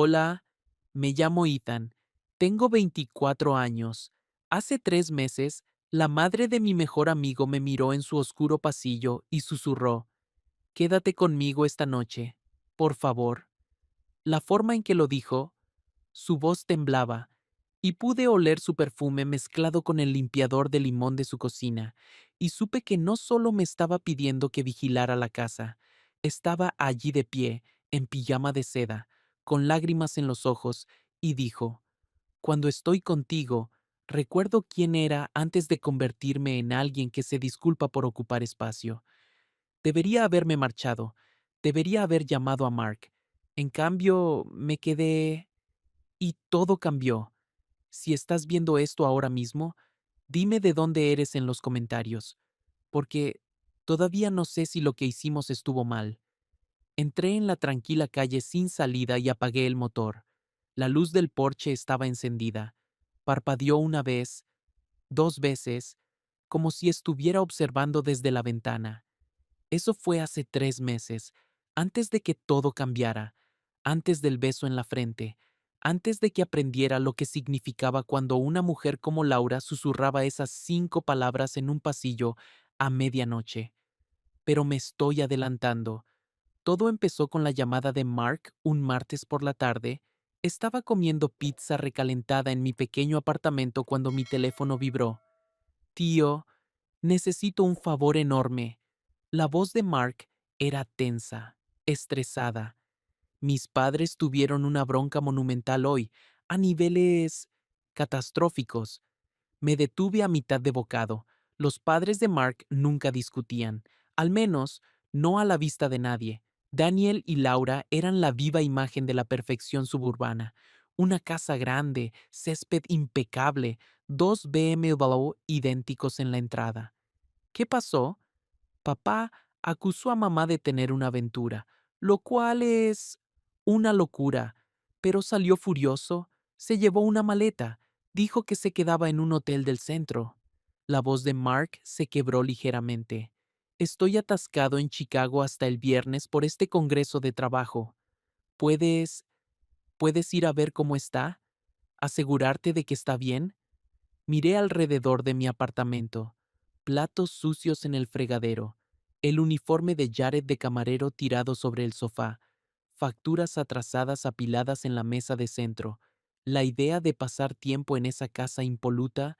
Hola, me llamo Ethan. Tengo 24 años. Hace 3 meses, la madre de mi mejor amigo me miró en su oscuro pasillo y susurró, Quédate conmigo esta noche, por favor. La forma en que lo dijo, su voz temblaba, y pude oler su perfume mezclado con el limpiador de limón de su cocina, y supe que no solo me estaba pidiendo que vigilara la casa, estaba allí de pie, en pijama de seda, con lágrimas en los ojos, y dijo, Cuando estoy contigo, recuerdo quién era antes de convertirme en alguien que se disculpa por ocupar espacio. Debería haberme marchado, debería haber llamado a Mark. En cambio, me quedé... Y todo cambió. Si estás viendo esto ahora mismo, dime de dónde eres en los comentarios, porque todavía no sé si lo que hicimos estuvo mal. Entré en la tranquila calle sin salida y apagué el motor. La luz del porche estaba encendida. Parpadeó una vez, 2 veces, como si estuviera observando desde la ventana. Eso fue hace 3 meses, antes de que todo cambiara, antes del beso en la frente, antes de que aprendiera lo que significaba cuando una mujer como Laura susurraba esas 5 palabras en un pasillo a medianoche. Pero me estoy adelantando. Todo empezó con la llamada de Mark un martes por la tarde. Estaba comiendo pizza recalentada en mi pequeño apartamento cuando mi teléfono vibró. Tío, necesito un favor enorme. La voz de Mark era tensa, estresada. Mis padres tuvieron una bronca monumental hoy, a niveles catastróficos. Me detuve a mitad de bocado. Los padres de Mark nunca discutían, al menos no a la vista de nadie. Daniel y Laura eran la viva imagen de la perfección suburbana. Una casa grande, césped impecable, 2 BMW idénticos en la entrada. ¿Qué pasó? Papá acusó a mamá de tener una aventura, lo cual es una locura, pero salió furioso, se llevó una maleta, dijo que se quedaba en un hotel del centro. La voz de Mark se quebró ligeramente. Estoy atascado en Chicago hasta el viernes por este congreso de trabajo. ¿Puedes, puedes ir a ver cómo está? ¿Asegurarte de que está bien? Miré alrededor de mi apartamento. Platos sucios en el fregadero. El uniforme de Jared de camarero tirado sobre el sofá. Facturas atrasadas apiladas en la mesa de centro. La idea de pasar tiempo en esa casa impoluta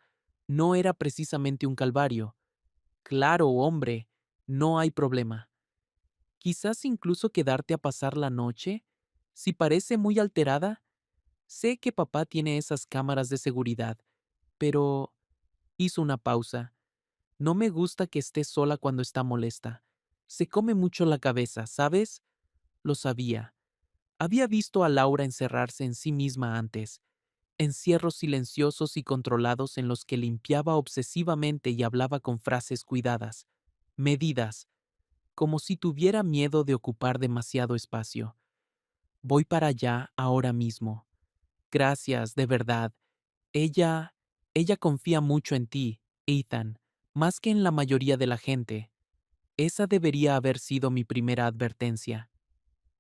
no era precisamente un calvario. Claro, hombre, no hay problema. Quizás incluso quedarte a pasar la noche. Si parece muy alterada, sé que papá tiene esas cámaras de seguridad, pero... Hizo una pausa. No me gusta que esté sola cuando está molesta. Se come mucho la cabeza, ¿sabes? Lo sabía. Había visto a Laura encerrarse en sí misma antes, encierros silenciosos y controlados en los que limpiaba obsesivamente y hablaba con frases cuidadas, medidas, como si tuviera miedo de ocupar demasiado espacio. Voy para allá ahora mismo. Gracias, de verdad. Ella confía mucho en ti, Ethan, más que en la mayoría de la gente. Esa debería haber sido mi primera advertencia.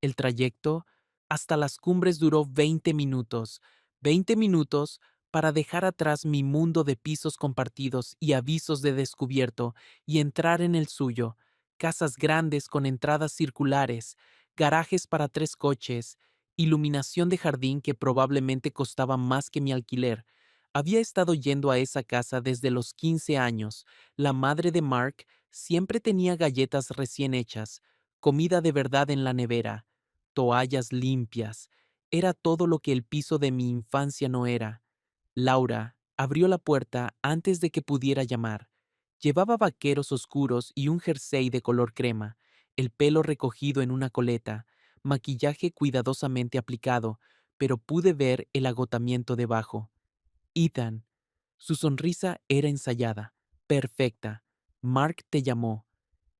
El trayecto hasta las cumbres duró 20 minutos. 20 minutos para dejar atrás mi mundo de pisos compartidos y avisos de descubierto y entrar en el suyo. Casas grandes con entradas circulares, garajes para 3 coches, iluminación de jardín que probablemente costaba más que mi alquiler. Había estado yendo a esa casa desde los 15 años. La madre de Mark siempre tenía galletas recién hechas, comida de verdad en la nevera, toallas limpias. Era todo lo que el piso de mi infancia no era. Laura abrió la puerta antes de que pudiera llamar. Llevaba vaqueros oscuros y un jersey de color crema, el pelo recogido en una coleta, maquillaje cuidadosamente aplicado, pero pude ver el agotamiento debajo. Ethan. Su sonrisa era ensayada, perfecta. Mark te llamó.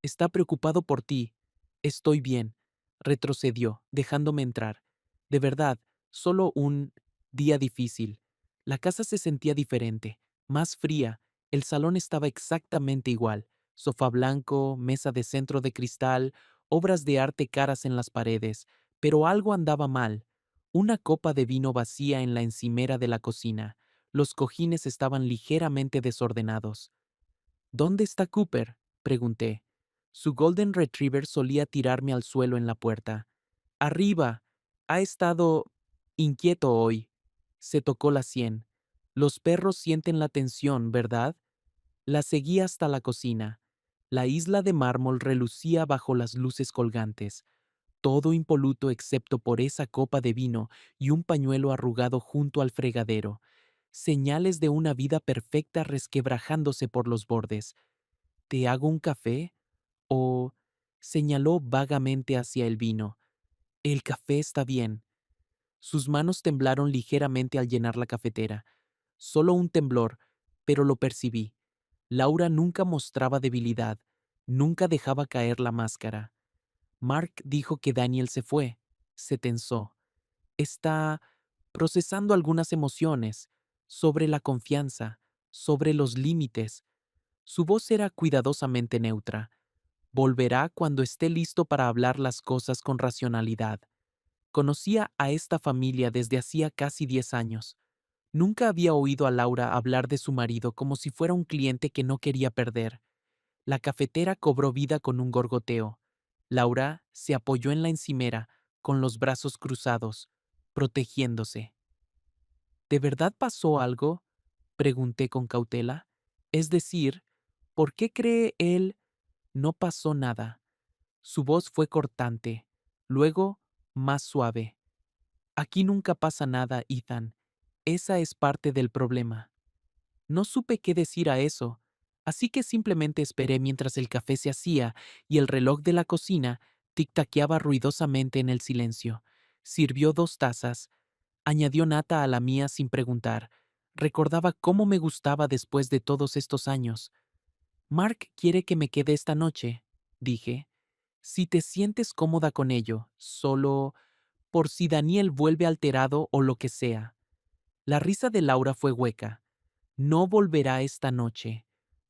Está preocupado por ti. Estoy bien. Retrocedió, dejándome entrar. De verdad, solo un día difícil. La casa se sentía diferente, más fría. El salón estaba exactamente igual. Sofá blanco, mesa de centro de cristal, obras de arte caras en las paredes. Pero algo andaba mal. Una copa de vino vacía en la encimera de la cocina. Los cojines estaban ligeramente desordenados. ¿Dónde está Cooper?, pregunté. Su Golden Retriever solía tirarme al suelo en la puerta. Arriba. Ha estado inquieto hoy. Se tocó la sien. Los perros sienten la tensión, ¿verdad? La seguí hasta la cocina. La isla de mármol relucía bajo las luces colgantes, todo impoluto excepto por esa copa de vino y un pañuelo arrugado junto al fregadero, señales de una vida perfecta resquebrajándose por los bordes. ¿Te hago un café? O señaló vagamente hacia el vino. El café está bien. Sus manos temblaron ligeramente al llenar la cafetera. Solo un temblor, pero lo percibí. Laura nunca mostraba debilidad, nunca dejaba caer la máscara. Mark dijo que Daniel se fue. Se tensó. Está procesando algunas emociones, sobre la confianza, sobre los límites. Su voz era cuidadosamente neutra. Volverá cuando esté listo para hablar las cosas con racionalidad. Conocía a esta familia desde hacía casi 10 años. Nunca había oído a Laura hablar de su marido como si fuera un cliente que no quería perder. La cafetera cobró vida con un gorgoteo. Laura se apoyó en la encimera, con los brazos cruzados, protegiéndose. ¿De verdad pasó algo?, pregunté con cautela. Es decir, ¿por qué cree él? No pasó nada. Su voz fue cortante, luego más suave. Aquí nunca pasa nada, Ethan. Esa es parte del problema. No supe qué decir a eso, así que simplemente esperé mientras el café se hacía y el reloj de la cocina tic-taqueaba ruidosamente en el silencio. Sirvió 2 tazas, añadió nata a la mía sin preguntar. Recordaba cómo me gustaba después de todos estos años. Mark quiere que me quede esta noche, dije. Si te sientes cómoda con ello, solo por si Daniel vuelve alterado o lo que sea. La risa de Laura fue hueca. No volverá esta noche.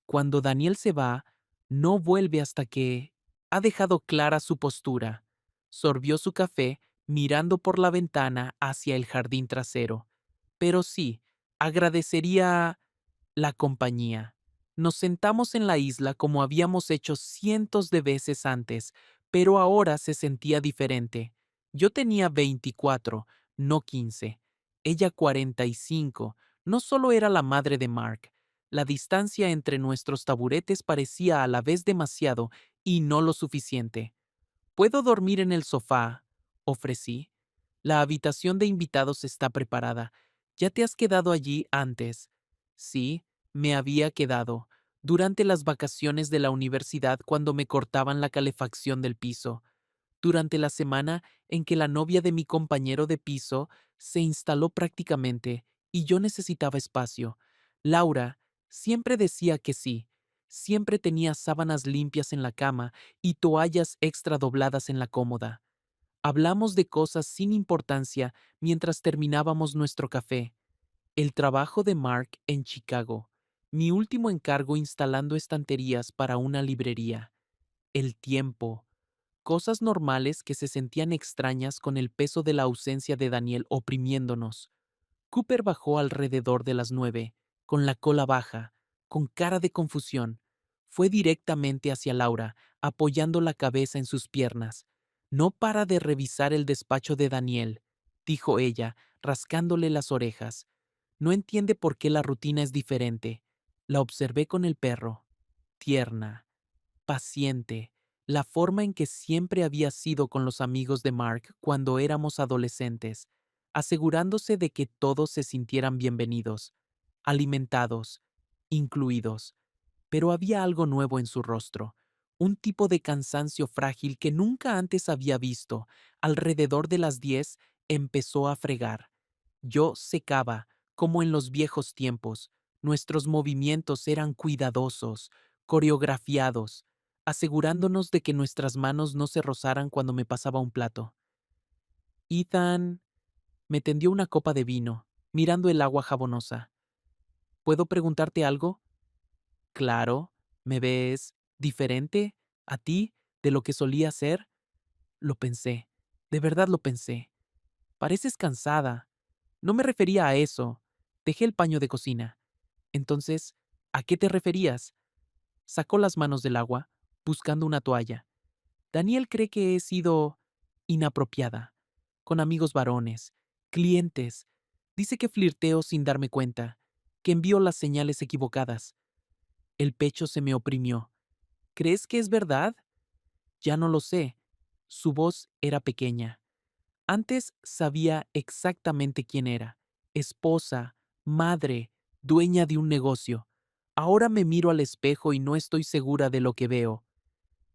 Cuando Daniel se va, no vuelve hasta que... Ha dejado clara su postura. Sorbió su café, mirando por la ventana hacia el jardín trasero. Pero sí, agradecería la compañía. Nos sentamos en la isla como habíamos hecho cientos de veces antes, pero ahora se sentía diferente. Yo tenía 24, no 15. Ella 45. No solo era la madre de Mark. La distancia entre nuestros taburetes parecía a la vez demasiado y no lo suficiente. ¿Puedo dormir en el sofá?, ofrecí. La habitación de invitados está preparada. ¿Ya te has quedado allí antes? Sí, me había quedado. Durante las vacaciones de la universidad cuando me cortaban la calefacción del piso. Durante la semana en que la novia de mi compañero de piso se instaló prácticamente y yo necesitaba espacio. Laura siempre decía que sí. Siempre tenía sábanas limpias en la cama y toallas extra dobladas en la cómoda. Hablamos de cosas sin importancia mientras terminábamos nuestro café. El trabajo de Mark en Chicago. Mi último encargo instalando estanterías para una librería. El tiempo. Cosas normales que se sentían extrañas con el peso de la ausencia de Daniel oprimiéndonos. Cooper bajó alrededor de las 9, con la cola baja, con cara de confusión. Fue directamente hacia Laura, apoyando la cabeza en sus piernas. No para de revisar el despacho de Daniel, dijo ella, rascándole las orejas. No entiende por qué la rutina es diferente. La observé con el perro. Tierna, paciente, la forma en que siempre había sido con los amigos de Mark cuando éramos adolescentes, asegurándose de que todos se sintieran bienvenidos, alimentados, incluidos. Pero había algo nuevo en su rostro, un tipo de cansancio frágil que nunca antes había visto. Alrededor de las 10 empezó a fregar. Yo secaba, como en los viejos tiempos. Nuestros movimientos eran cuidadosos, coreografiados, asegurándonos de que nuestras manos no se rozaran cuando me pasaba un plato. Ethan me tendió una copa de vino, mirando el agua jabonosa. ¿Puedo preguntarte algo? Claro, ¿me ves diferente a ti de lo que solía ser? Lo pensé, de verdad lo pensé. Pareces cansada. No me refería a eso. Dejé el paño de cocina. Entonces, ¿a qué te referías? Sacó las manos del agua, buscando una toalla. Daniel cree que he sido inapropiada, con amigos varones, clientes. Dice que flirteo sin darme cuenta, que envío las señales equivocadas. El pecho se me oprimió. ¿Crees que es verdad? Ya no lo sé. Su voz era pequeña. Antes sabía exactamente quién era. Esposa, madre, dueña de un negocio. Ahora me miro al espejo y no estoy segura de lo que veo.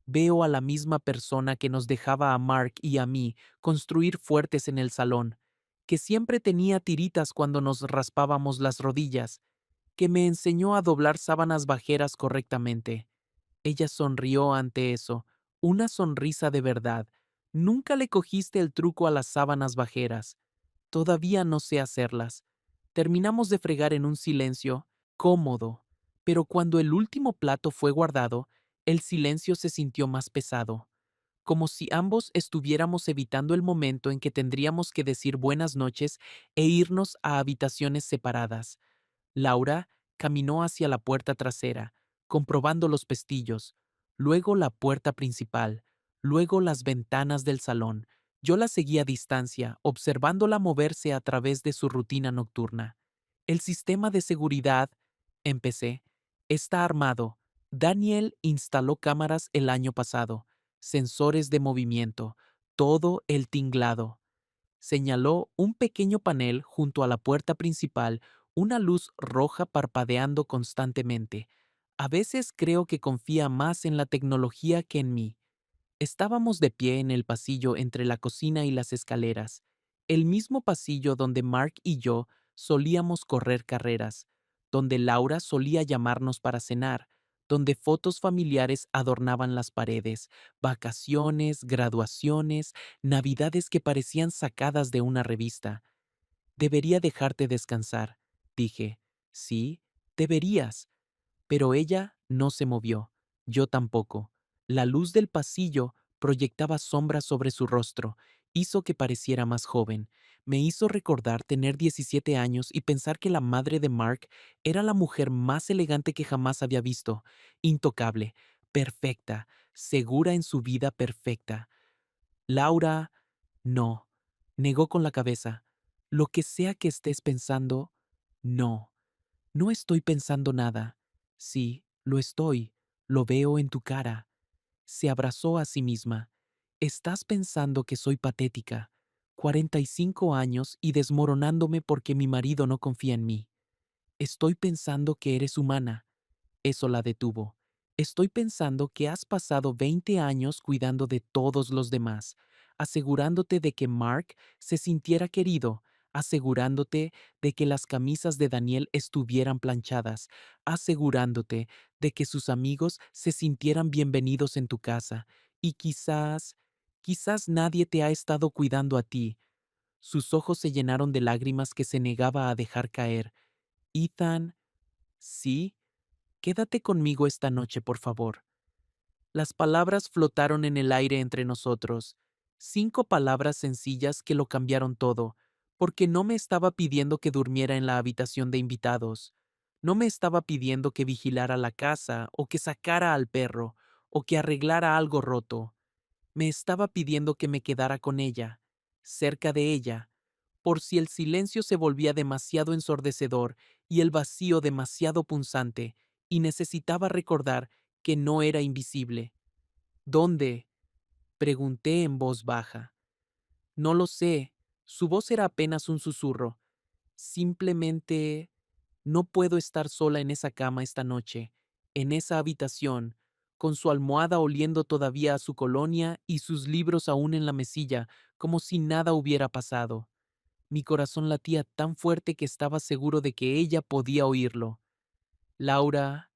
Veo a la misma persona que nos dejaba a Mark y a mí construir fuertes en el salón, que siempre tenía tiritas cuando nos raspábamos las rodillas, que me enseñó a doblar sábanas bajeras correctamente. Ella sonrió ante eso, una sonrisa de verdad. Nunca le cogiste el truco a las sábanas bajeras. Todavía no sé hacerlas. Terminamos de fregar en un silencio cómodo, pero cuando el último plato fue guardado, el silencio se sintió más pesado, como si ambos estuviéramos evitando el momento en que tendríamos que decir buenas noches e irnos a habitaciones separadas. Laura caminó hacia la puerta trasera, comprobando los pestillos, luego la puerta principal, luego las ventanas del salón. Yo la seguí a distancia, observándola moverse a través de su rutina nocturna. El sistema de seguridad, empecé, está armado. Daniel instaló cámaras el año pasado, sensores de movimiento, todo el tinglado. Señaló un pequeño panel junto a la puerta principal, una luz roja parpadeando constantemente. A veces creo que confía más en la tecnología que en mí. Estábamos de pie en el pasillo entre la cocina y las escaleras, el mismo pasillo donde Mark y yo solíamos correr carreras, donde Laura solía llamarnos para cenar, donde fotos familiares adornaban las paredes, vacaciones, graduaciones, navidades que parecían sacadas de una revista. Debería dejarte descansar, dije. Sí, deberías. Pero ella no se movió, yo tampoco. La luz del pasillo proyectaba sombras sobre su rostro, hizo que pareciera más joven. Me hizo recordar tener 17 años y pensar que la madre de Mark era la mujer más elegante que jamás había visto, intocable, perfecta, segura en su vida perfecta. Laura, no, negó con la cabeza. Lo que sea que estés pensando, no. No estoy pensando nada. Sí, lo estoy. Lo veo en tu cara. Se abrazó a sí misma. Estás pensando que soy patética. 45 años y desmoronándome porque mi marido no confía en mí. Estoy pensando que eres humana. Eso la detuvo. Estoy pensando que has pasado 20 años cuidando de todos los demás, asegurándote de que Mark se sintiera querido, asegurándote de que las camisas de Daniel estuvieran planchadas, asegurándote de que sus amigos se sintieran bienvenidos en tu casa, y quizás nadie te ha estado cuidando a ti. Sus ojos se llenaron de lágrimas que se negaba a dejar caer. Ethan, sí, quédate conmigo esta noche, por favor. Las palabras flotaron en el aire entre nosotros, 5 palabras sencillas que lo cambiaron todo, porque no me estaba pidiendo que durmiera en la habitación de invitados, no me estaba pidiendo que vigilara la casa o que sacara al perro o que arreglara algo roto, me estaba pidiendo que me quedara con ella, cerca de ella, por si el silencio se volvía demasiado ensordecedor y el vacío demasiado punzante, y necesitaba recordar que no era invisible. ¿Dónde? Pregunté en voz baja. No lo sé. Su voz era apenas un susurro. Simplemente no puedo estar sola en esa cama esta noche, en esa habitación, con su almohada oliendo todavía a su colonia y sus libros aún en la mesilla, como si nada hubiera pasado. Mi corazón latía tan fuerte que estaba seguro de que ella podía oírlo. Laura,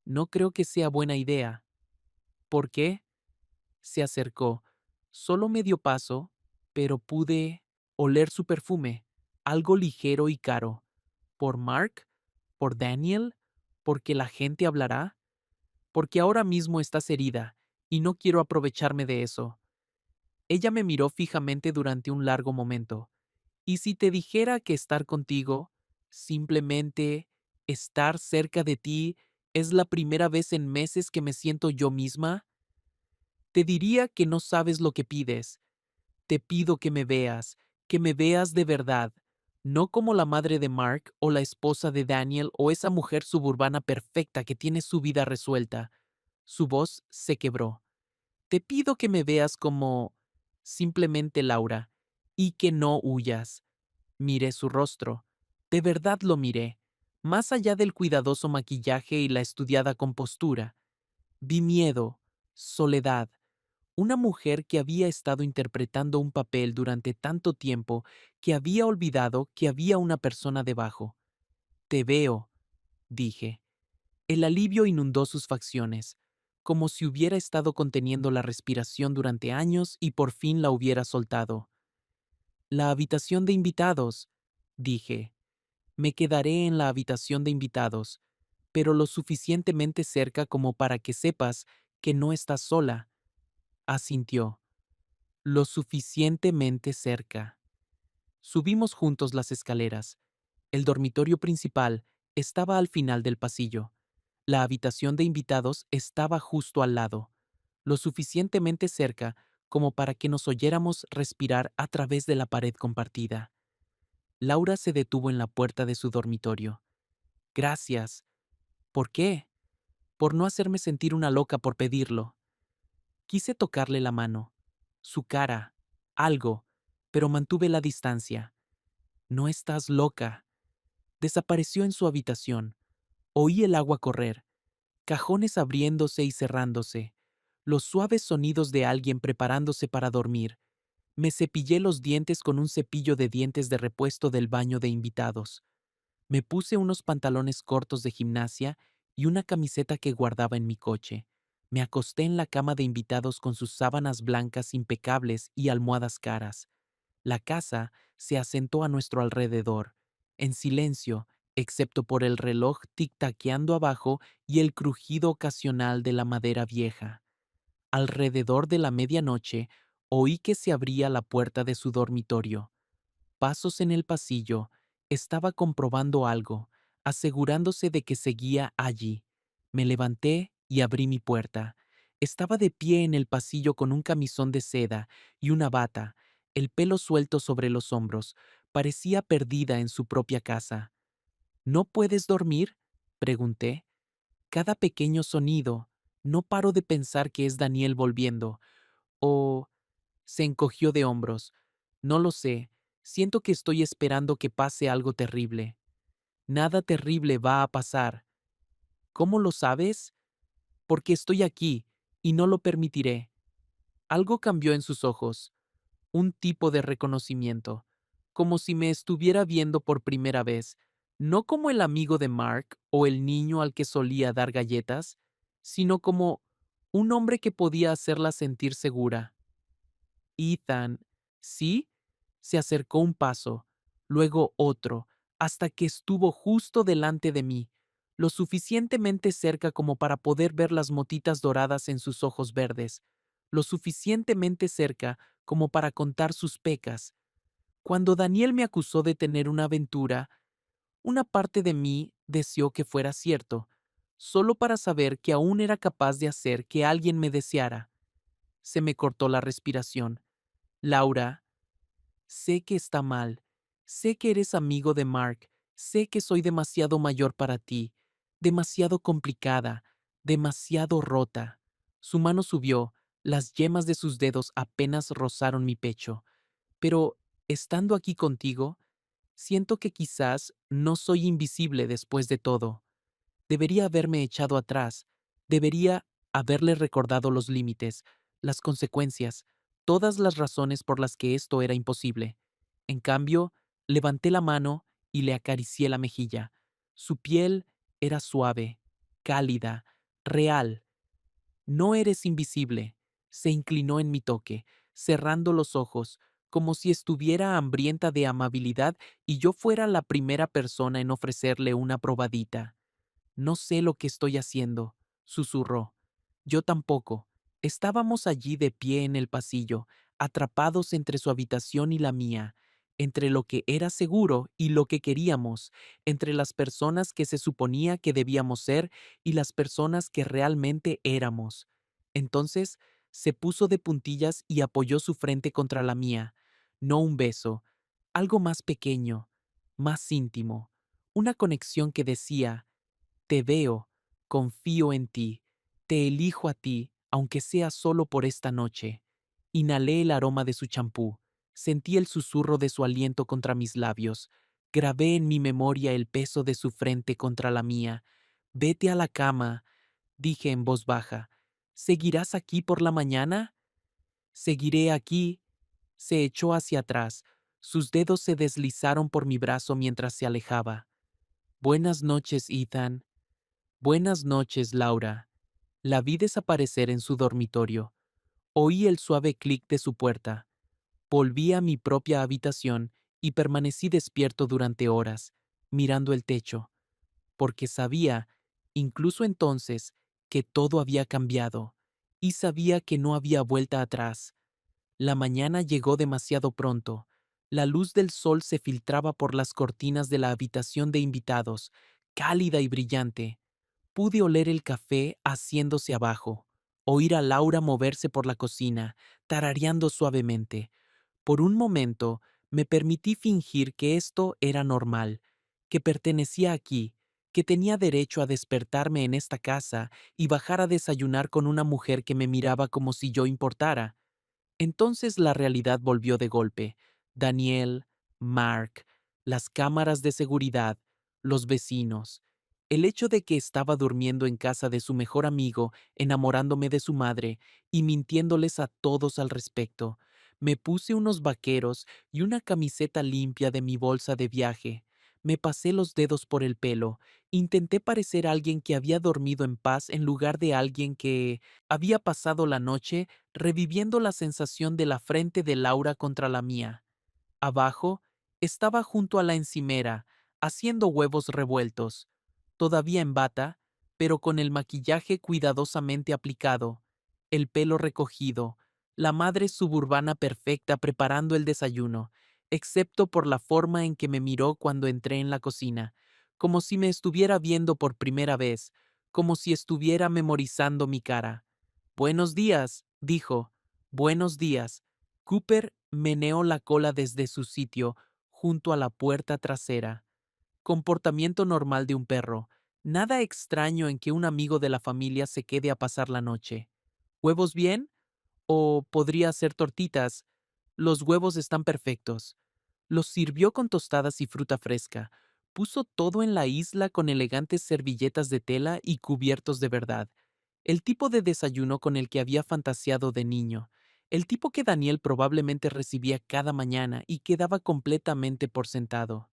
no creo que sea buena idea. ¿Por qué? Se acercó. Solo me dio paso, pero pude oler su perfume, algo ligero y caro. ¿Por Mark? ¿Por Daniel? ¿Porque la gente hablará? Porque ahora mismo estás herida, y no quiero aprovecharme de eso. Ella me miró fijamente durante un largo momento. ¿Y si te dijera que estar contigo, simplemente estar cerca de ti, es la primera vez en meses que me siento yo misma? Te diría que no sabes lo que pides. Te pido que me veas de verdad, no como la madre de Mark o la esposa de Daniel o esa mujer suburbana perfecta que tiene su vida resuelta. Su voz se quebró. Te pido que me veas como simplemente Laura, y que no huyas. Miré su rostro. De verdad lo miré. Más allá del cuidadoso maquillaje y la estudiada compostura, vi miedo, soledad, una mujer que había estado interpretando un papel durante tanto tiempo que había olvidado que había una persona debajo. Te veo, dije. El alivio inundó sus facciones, como si hubiera estado conteniendo la respiración durante años y por fin la hubiera soltado. La habitación de invitados, dije. Me quedaré en la habitación de invitados, pero lo suficientemente cerca como para que sepas que no estás sola, asintió. Lo suficientemente cerca. Subimos juntos las escaleras. El dormitorio principal estaba al final del pasillo. La habitación de invitados estaba justo al lado, lo suficientemente cerca como para que nos oyéramos respirar a través de la pared compartida. Laura se detuvo en la puerta de su dormitorio. Gracias. ¿Por qué? Por no hacerme sentir una loca por pedirlo. Quise tocarle la mano, su cara, algo, pero mantuve la distancia. No estás loca. Desapareció en su habitación. Oí el agua correr, cajones abriéndose y cerrándose, los suaves sonidos de alguien preparándose para dormir. Me cepillé los dientes con un cepillo de dientes de repuesto del baño de invitados. Me puse unos pantalones cortos de gimnasia y una camiseta que guardaba en mi coche. Me acosté en la cama de invitados con sus sábanas blancas impecables y almohadas caras. La casa se asentó a nuestro alrededor, en silencio, excepto por el reloj tic-taqueando abajo y el crujido ocasional de la madera vieja. Alrededor de la medianoche, oí que se abría la puerta de su dormitorio. Pasos en el pasillo, estaba comprobando algo, asegurándose de que seguía allí. Me levanté y abrí mi puerta. Estaba de pie en el pasillo con un camisón de seda y una bata, el pelo suelto sobre los hombros. Parecía perdida en su propia casa. ¿No puedes dormir? Pregunté. Cada pequeño sonido. No paro de pensar que es Daniel volviendo. O se encogió de hombros. No lo sé. Siento que estoy esperando que pase algo terrible. Nada terrible va a pasar. ¿Cómo lo sabes? Porque estoy aquí, y no lo permitiré. Algo cambió en sus ojos, un tipo de reconocimiento, como si me estuviera viendo por primera vez, no como el amigo de Mark o el niño al que solía dar galletas, sino como un hombre que podía hacerla sentir segura. Ethan, ¿sí? Se acercó un paso, luego otro, hasta que estuvo justo delante de mí, lo suficientemente cerca como para poder ver las motitas doradas en sus ojos verdes, lo suficientemente cerca como para contar sus pecas. Cuando Daniel me acusó de tener una aventura, una parte de mí deseó que fuera cierto, solo para saber que aún era capaz de hacer que alguien me deseara. Se me cortó la respiración. Laura, sé que está mal, sé que eres amigo de Mark, sé que soy demasiado mayor para ti, demasiado complicada, demasiado rota. Su mano subió, las yemas de sus dedos apenas rozaron mi pecho. Pero, estando aquí contigo, siento que quizás no soy invisible después de todo. Debería haberme echado atrás, debería haberle recordado los límites, las consecuencias, todas las razones por las que esto era imposible. En cambio, levanté la mano y le acaricié la mejilla. Su piel era suave, cálida, real. No eres invisible. Se inclinó en mi toque, cerrando los ojos, como si estuviera hambrienta de amabilidad y yo fuera la primera persona en ofrecerle una probadita. No sé lo que estoy haciendo, susurró. Yo tampoco. Estábamos allí de pie en el pasillo, atrapados entre su habitación y la mía, entre lo que era seguro y lo que queríamos, entre las personas que se suponía que debíamos ser y las personas que realmente éramos. Entonces se puso de puntillas y apoyó su frente contra la mía. No un beso, algo más pequeño, más íntimo, una conexión que decía, te veo, confío en ti, te elijo a ti, aunque sea solo por esta noche. Inhalé el aroma de su champú, sentí el susurro de su aliento contra mis labios, grabé en mi memoria el peso de su frente contra la mía. Vete a la cama, dije en voz baja. ¿Seguirás aquí por la mañana? Seguiré aquí. Se echó hacia atrás, sus dedos se deslizaron por mi brazo mientras se alejaba. Buenas noches, Ethan. Buenas noches, Laura. La vi desaparecer en su dormitorio. Oí el suave clic de su puerta. Volví a mi propia habitación y permanecí despierto durante horas, mirando el techo, porque sabía, incluso entonces, que todo había cambiado, y sabía que no había vuelta atrás. La mañana llegó demasiado pronto. La luz del sol se filtraba por las cortinas de la habitación de invitados, cálida y brillante. Pude oler el café haciéndose abajo, oír a Laura moverse por la cocina, tarareando suavemente. Por un momento me permití fingir que esto era normal, que pertenecía aquí, que tenía derecho a despertarme en esta casa y bajar a desayunar con una mujer que me miraba como si yo importara. Entonces la realidad volvió de golpe. Daniel, Mark, las cámaras de seguridad, los vecinos. El hecho de que estaba durmiendo en casa de su mejor amigo, enamorándome de su madre y mintiéndoles a todos al respecto. Me puse unos vaqueros y una camiseta limpia de mi bolsa de viaje. Me pasé los dedos por el pelo. Intenté parecer alguien que había dormido en paz en lugar de alguien que había pasado la noche reviviendo la sensación de la frente de Laura contra la mía. Abajo, estaba junto a la encimera, haciendo huevos revueltos, todavía en bata, pero con el maquillaje cuidadosamente aplicado, el pelo recogido, la madre suburbana perfecta preparando el desayuno, excepto por la forma en que me miró cuando entré en la cocina, como si me estuviera viendo por primera vez, como si estuviera memorizando mi cara. Buenos días, dijo. Buenos días. Cooper meneó la cola desde su sitio junto a la puerta trasera. Comportamiento normal de un perro. Nada extraño en que un amigo de la familia se quede a pasar la noche. ¿Huevos bien? O podría ser tortitas. Los huevos están perfectos. Los sirvió con tostadas y fruta fresca. Puso todo en la isla con elegantes servilletas de tela y cubiertos de verdad. El tipo de desayuno con el que había fantaseado de niño. El tipo que Daniel probablemente recibía cada mañana y quedaba completamente por sentado.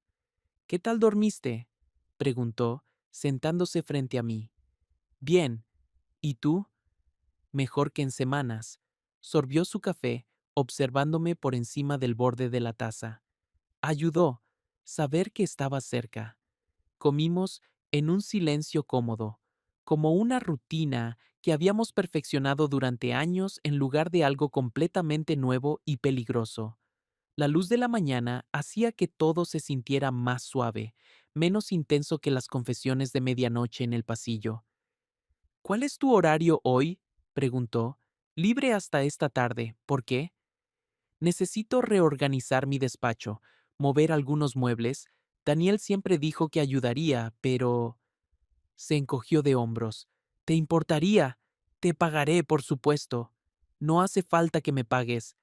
¿Qué tal dormiste? Preguntó, sentándose frente a mí. Bien. ¿Y tú? Mejor que en semanas. Sorbió su café, observándome por encima del borde de la taza. Ayudó, saber que estaba cerca. Comimos en un silencio cómodo, como una rutina que habíamos perfeccionado durante años en lugar de algo completamente nuevo y peligroso. La luz de la mañana hacía que todo se sintiera más suave, menos intenso que las confesiones de medianoche en el pasillo. ¿Cuál es tu horario hoy? Preguntó. Libre hasta esta tarde. ¿Por qué? Necesito reorganizar mi despacho, mover algunos muebles. Daniel siempre dijo que ayudaría, pero... Se encogió de hombros. ¿Te importaría? Te pagaré, por supuesto. No hace falta que me pagues.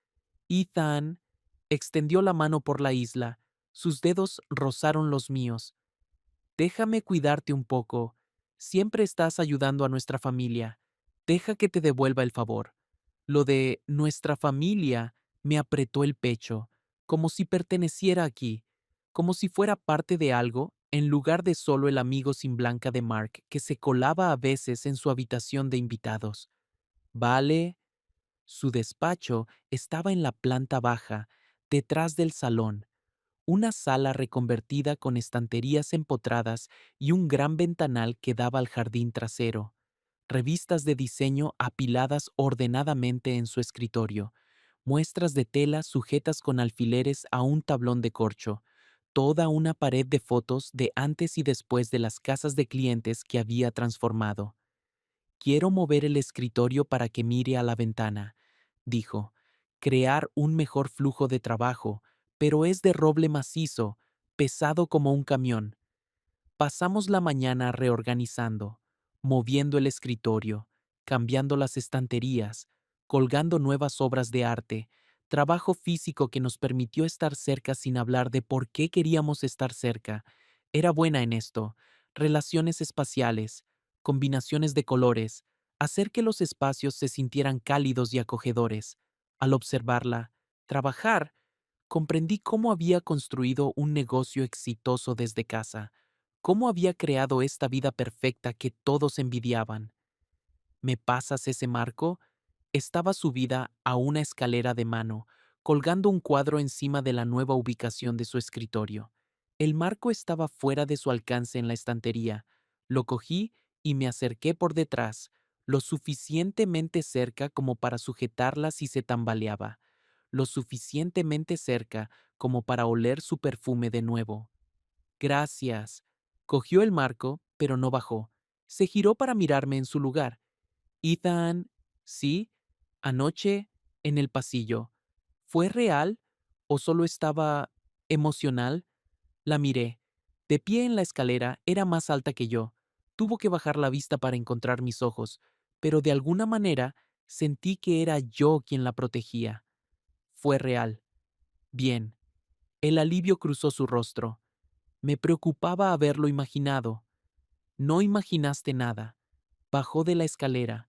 Ethan extendió la mano por la isla. Sus dedos rozaron los míos. Déjame cuidarte un poco. Siempre estás ayudando a nuestra familia. Deja que te devuelva el favor. Lo de nuestra familia me apretó el pecho, como si perteneciera aquí, como si fuera parte de algo, en lugar de solo el amigo sin blanca de Mark que se colaba a veces en su habitación de invitados. Vale, su despacho estaba en la planta baja, detrás del salón, una sala reconvertida con estanterías empotradas y un gran ventanal que daba al jardín trasero, revistas de diseño apiladas ordenadamente en su escritorio, muestras de tela sujetas con alfileres a un tablón de corcho, toda una pared de fotos de antes y después de las casas de clientes que había transformado. Quiero mover el escritorio para que mire a la ventana, dijo. Crear un mejor flujo de trabajo, pero es de roble macizo, pesado como un camión. Pasamos la mañana reorganizando, moviendo el escritorio, cambiando las estanterías, colgando nuevas obras de arte, trabajo físico que nos permitió estar cerca sin hablar de por qué queríamos estar cerca. Era buena en esto, relaciones espaciales, combinaciones de colores, hacer que los espacios se sintieran cálidos y acogedores. Al observarla, trabajar, comprendí cómo había construido un negocio exitoso desde casa, cómo había creado esta vida perfecta que todos envidiaban. ¿Me pasas ese marco? Estaba subida a una escalera de mano, colgando un cuadro encima de la nueva ubicación de su escritorio. El marco estaba fuera de su alcance en la estantería. Lo cogí y me acerqué por detrás, lo suficientemente cerca como para sujetarla si se tambaleaba, lo suficientemente cerca como para oler su perfume de nuevo. Gracias. Cogió el marco, pero no bajó. Se giró para mirarme en su lugar. Ethan, sí, anoche, en el pasillo. ¿Fue real o solo estaba emocional? La miré. De pie en la escalera, era más alta que yo. Tuvo que bajar la vista para encontrar mis ojos, pero de alguna manera sentí que era yo quien la protegía. Fue real. Bien. El alivio cruzó su rostro. Me preocupaba haberlo imaginado. No imaginaste nada. Bajó de la escalera,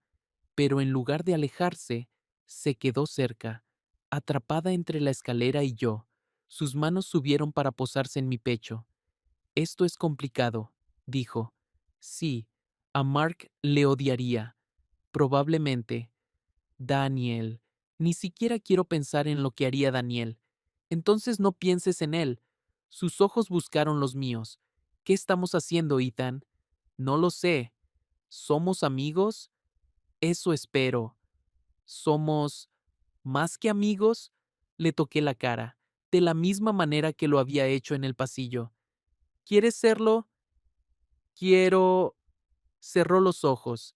pero en lugar de alejarse, se quedó cerca, atrapada entre la escalera y yo. Sus manos subieron para posarse en mi pecho. Esto es complicado, dijo. Sí, a Mark le odiaría. Probablemente. Daniel. Ni siquiera quiero pensar en lo que haría Daniel. Entonces no pienses en él. Sus ojos buscaron los míos. ¿Qué estamos haciendo, Ethan? No lo sé. ¿Somos amigos? Eso espero. ¿Somos más que amigos? Le toqué la cara, de la misma manera que lo había hecho en el pasillo. ¿Quieres serlo? Quiero... Cerró los ojos.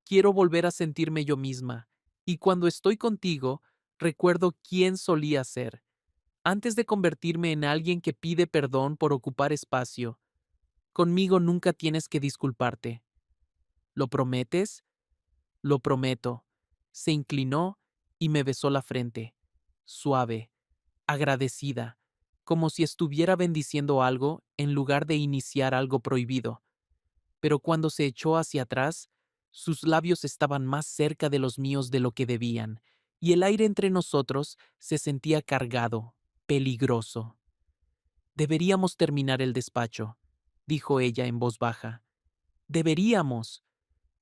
Quiero volver a sentirme yo misma. Y cuando estoy contigo, recuerdo quién solía ser. Antes de convertirme en alguien que pide perdón por ocupar espacio, conmigo nunca tienes que disculparte. ¿Lo prometes? Lo prometo. Se inclinó y me besó la frente, suave, agradecida, como si estuviera bendiciendo algo en lugar de iniciar algo prohibido. Pero cuando se echó hacia atrás, sus labios estaban más cerca de los míos de lo que debían, y el aire entre nosotros se sentía cargado, peligroso. Deberíamos terminar el despacho, dijo ella en voz baja. Deberíamos.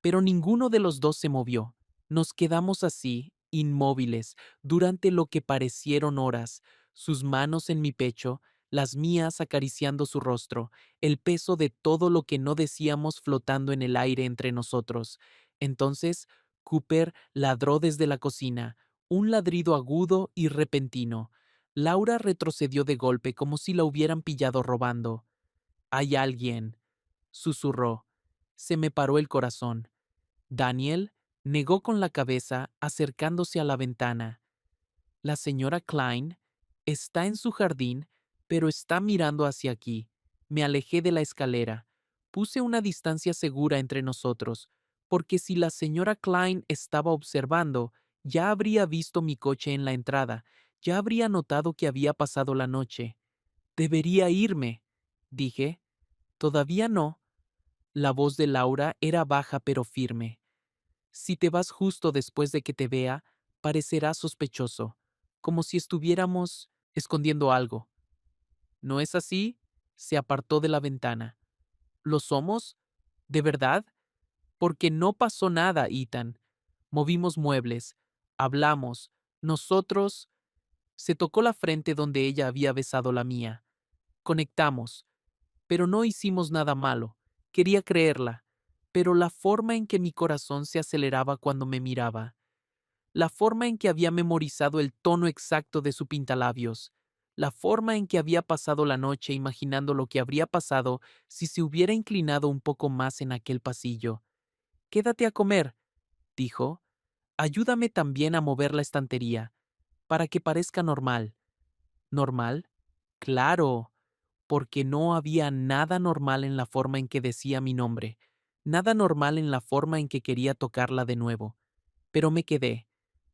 Pero ninguno de los dos se movió. Nos quedamos así, inmóviles, durante lo que parecieron horas, sus manos en mi pecho, las mías acariciando su rostro, el peso de todo lo que no decíamos flotando en el aire entre nosotros. Entonces, Cooper ladró desde la cocina, un ladrido agudo y repentino. Laura retrocedió de golpe como si la hubieran pillado robando. «Hay alguien», susurró. Se me paró el corazón. Daniel negó con la cabeza, acercándose a la ventana. La señora Klein está en su jardín, pero está mirando hacia aquí. Me alejé de la escalera. Puse una distancia segura entre nosotros, porque si la señora Klein estaba observando, ya habría visto mi coche en la entrada, ya habría notado que había pasado la noche. Debería irme, dije. Todavía no. La voz de Laura era baja pero firme. Si te vas justo después de que te vea, parecerá sospechoso, como si estuviéramos escondiendo algo. ¿No es así? Se apartó de la ventana. ¿Lo somos? ¿De verdad? Porque no pasó nada, Ethan. Movimos muebles, hablamos, nosotros... Se tocó la frente donde ella había besado la mía. Conectamos, pero no hicimos nada malo. Quería creerla, pero la forma en que mi corazón se aceleraba cuando me miraba. la forma en que había memorizado el tono exacto de su pintalabios, la forma en que había pasado la noche imaginando lo que habría pasado si se hubiera inclinado un poco más en aquel pasillo. Quédate a comer, dijo. Ayúdame también a mover la estantería, para que parezca normal. ¿Normal? Claro, porque no había nada normal en la forma en que decía mi nombre, nada normal en la forma en que quería tocarla de nuevo. Pero me quedé.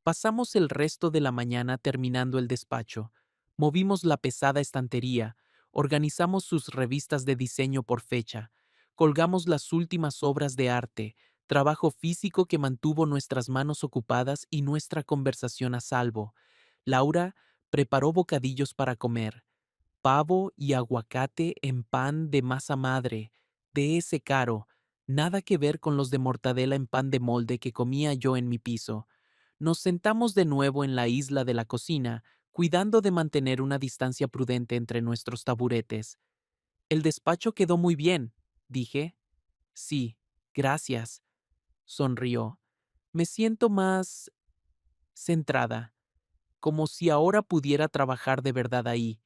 Pasamos el resto de la mañana terminando el despacho. Movimos la pesada estantería, organizamos sus revistas de diseño por fecha, colgamos las últimas obras de arte, trabajo físico que mantuvo nuestras manos ocupadas y nuestra conversación a salvo. Laura preparó bocadillos para comer, pavo y aguacate en pan de masa madre, de ese caro, nada que ver con los de mortadela en pan de molde que comía yo en mi piso. Nos sentamos de nuevo en la isla de la cocina, cuidando de mantener una distancia prudente entre nuestros taburetes. El despacho quedó muy bien, dije. Sí, gracias, sonrió. Me siento más centrada, como si ahora pudiera trabajar de verdad ahí.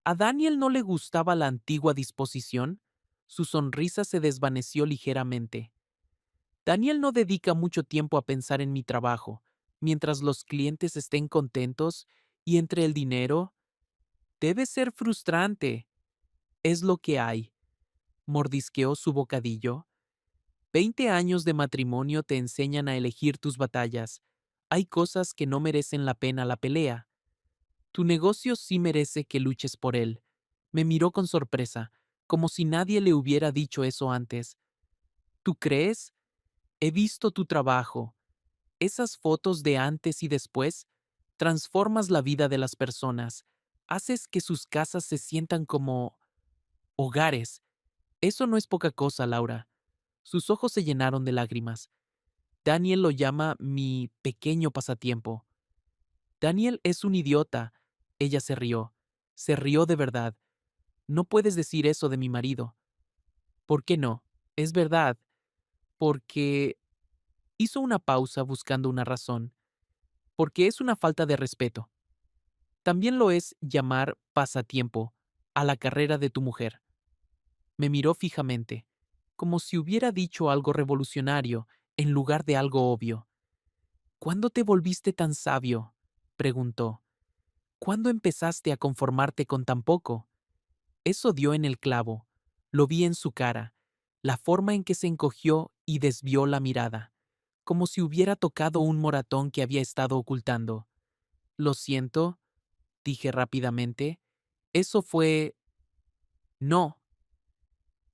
¿A Daniel no le gustaba la antigua disposición? Su sonrisa se desvaneció ligeramente. Daniel no dedica mucho tiempo a pensar en mi trabajo, mientras los clientes estén contentos y entre el dinero. Debe ser frustrante. Es lo que hay. Mordisqueó su bocadillo. 20 años de matrimonio te enseñan a elegir tus batallas. Hay cosas que no merecen la pena la pelea. Tu negocio sí merece que luches por él. Me miró con sorpresa, como si nadie le hubiera dicho eso antes. ¿Tú crees? He visto tu trabajo. Esas fotos de antes y después, transformas la vida de las personas. Haces que sus casas se sientan como hogares. Eso no es poca cosa, Laura. Sus ojos se llenaron de lágrimas. Daniel lo llama mi pequeño pasatiempo. Daniel es un idiota. Ella se rió. Se rió de verdad. No puedes decir eso de mi marido. ¿Por qué no? Es verdad. Porque hizo una pausa buscando una razón. Porque es una falta de respeto. También lo es llamar pasatiempo a la carrera de tu mujer. Me miró fijamente, como si hubiera dicho algo revolucionario en lugar de algo obvio. ¿Cuándo te volviste tan sabio? Preguntó. ¿Cuándo empezaste a conformarte con tan poco? Eso dio en el clavo. Lo vi en su cara, la forma en que se encogió y desvió la mirada, como si hubiera tocado un moratón que había estado ocultando. Lo siento, dije rápidamente. Eso fue... No.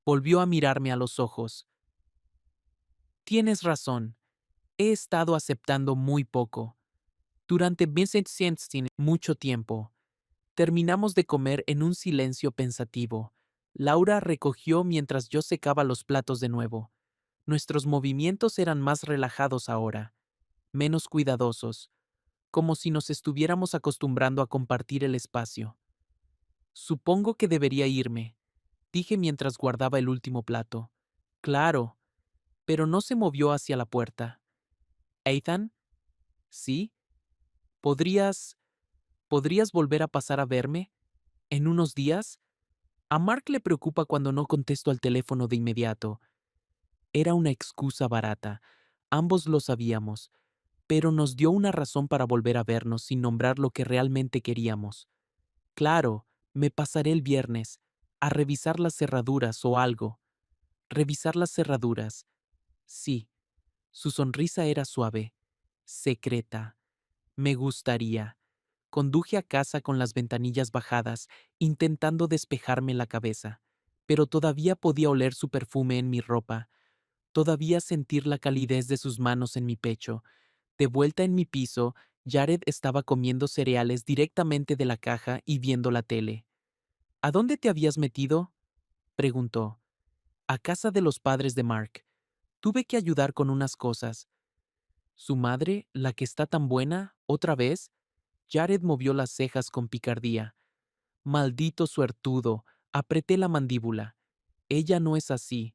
Volvió a mirarme a los ojos. Tienes razón. He estado aceptando muy poco. Durante mucho tiempo. Terminamos de comer en un silencio pensativo. Laura recogió mientras yo secaba los platos de nuevo. Nuestros movimientos eran más relajados ahora, menos cuidadosos, como si nos estuviéramos acostumbrando a compartir el espacio. Supongo que debería irme, dije mientras guardaba el último plato. Claro, pero no se movió hacia la puerta. Ethan, ¿sí? ¿Podrías... ¿Podrías volver a pasar a verme? ¿En unos días? A Mark le preocupa cuando no contesto al teléfono de inmediato. Era una excusa barata. Ambos lo sabíamos, pero nos dio una razón para volver a vernos sin nombrar lo que realmente queríamos. Claro, me pasaré el viernes, a revisar las cerraduras o algo. Revisar las cerraduras. Sí, su sonrisa era suave, secreta. Me gustaría. Conduje a casa con las ventanillas bajadas, intentando despejarme la cabeza, pero todavía podía oler su perfume en mi ropa, todavía sentir la calidez de sus manos en mi pecho. De vuelta en mi piso, Jared estaba comiendo cereales directamente de la caja y viendo la tele. ¿A dónde te habías metido? Preguntó. A casa de los padres de Mark. Tuve que ayudar con unas cosas. ¿Su madre, la que está tan buena, otra vez? Jared movió las cejas con picardía. Maldito suertudo, apreté la mandíbula. Ella no es así.